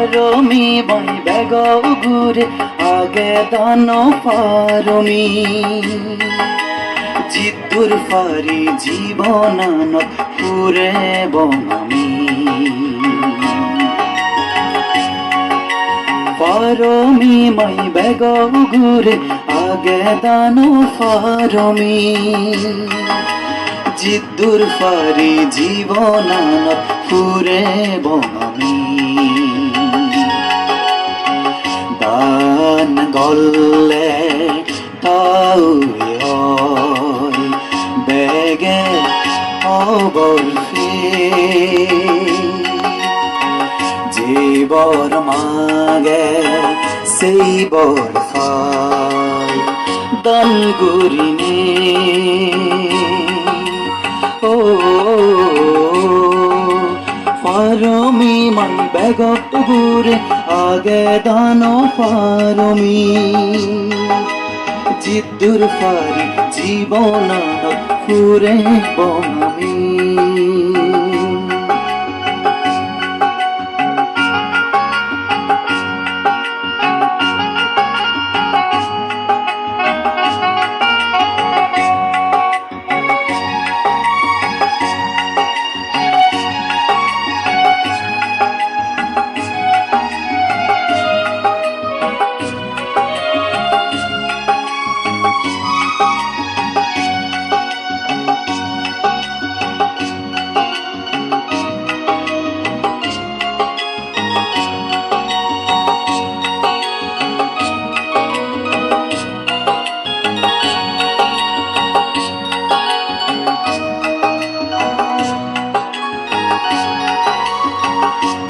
ফারমি by বেগ ঘুরে আগে দান ফারমি জিদ্দুর ফারি জীবনানত পুরে বনামি ফারমি মাই বেগ ঘুরে আগে দান ফারমি জিদ্দুর ফারি জীবনানত পুরে বনামি দান গল্লে তাও বেগে অবরফে যে বর মাগে সেই বর ফাই দান গুরিনে ও ফারমি মাই বেগ ঘুরে আগে দান ফারমি জিদ্দুর ফারি জীবনানত পুরে বনামি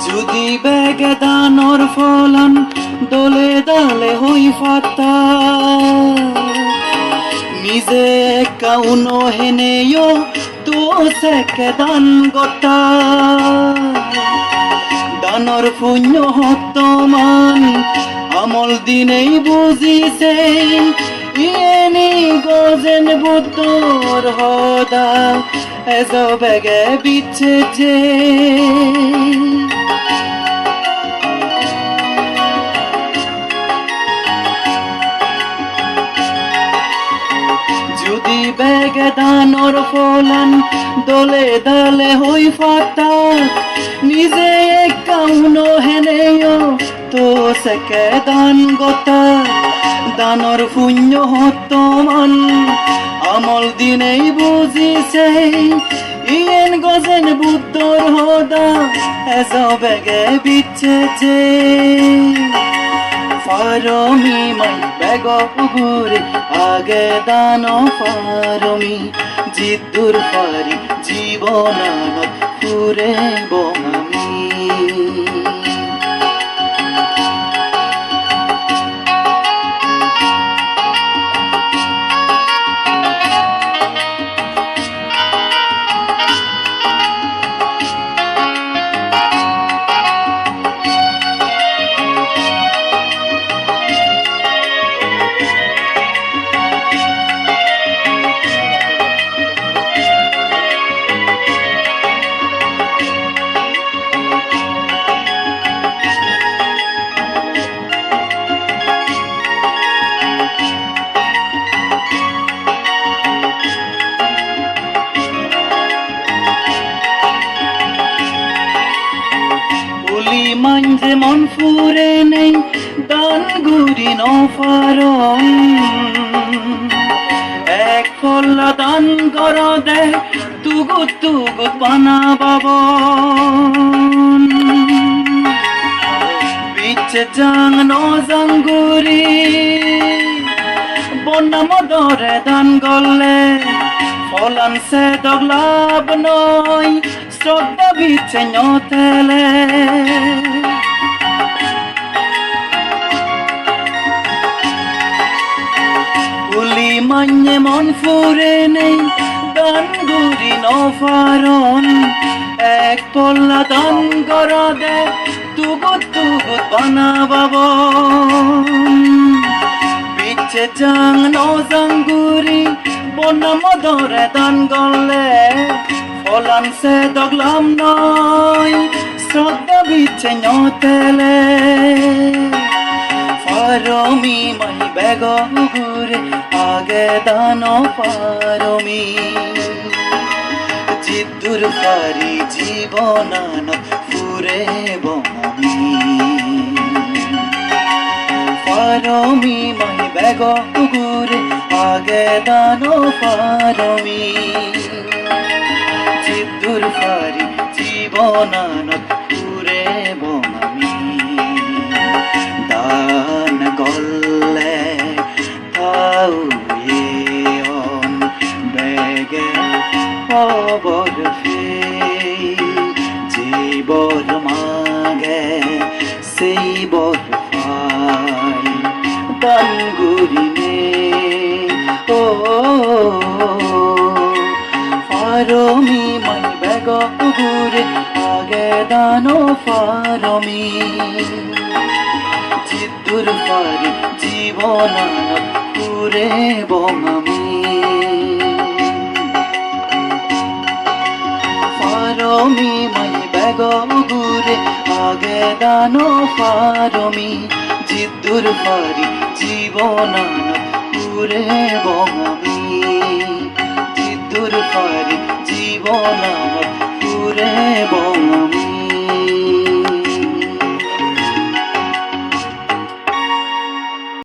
যদি বেগে দানর ফলন দলে দালে হই ফাতা নিজে কাউনো হেনেও তো সেকে দান গতা দানর পুণ্য হতমান আমল দিনেই বুঝিছে ইয়েনি গজেন বুদ্ধর হদা এজ বেগে বিচ্ছে যে যদি বেগে দানর ফলন দলে দালে হই ফাতা নিজে কাউনো হেনেও তো সেকে দান গতা দানর পুণ্য হতমান আমল দিনেই বুঝিছে ইয়েন গজেন বুদ্ধর হদা এজ বেগে বিচ্ছে যে ফারমি মাই বেগ ঘুরে আগে দান ফারমি জিদ্দুর ফারি জীবনানত পুরে বনামি মাঞ্জে মন ফুরে নেই দান গুরি নফারন এক ফল্লা দান কর দে তুগুত তুগুত পানা বাবন বিচ্ছে জাং নজাঙ্গুরি বন্যা মদরে দান গলে ফলান সে দগলাব নয় শ্রদ্ধা বিচ্ছে নতেলে মান্যে মন ফুরে নেই দান গুরি নফারন এক পল্লা দান কর দে তুগুত তুগুত পানা বাবন বিচ্ছে জাং নজাঙ্গুরি বন্যা মদরে দান গলে ফলান সে দগলাম নয় শ্রদ্ধা cenyotele faromi mai bego gure age dano faromi jiddur fari জীবনান ফুরে বমি ফারমি মাই বেগ গুরে আগে দানো ফারমি জিদ্দুর ফারি জীবনান ফুরে বমি দান গল্লে তাও অন বেগে খবর বর মাগে সেই বর পাই দানগুরিনে ও ফারমি মাই বেগ গুরে আগে দানো ফারমি জিদ্দুর ফারি জীবনান পুরে বঙামি ফারমি মাই বেগ গুরে আগে দানো ফারমি জিদ্দুর ফারি জীবনান পুরে বঙামি জিদ্দুর ফারি জীবনান পুরে বঙামি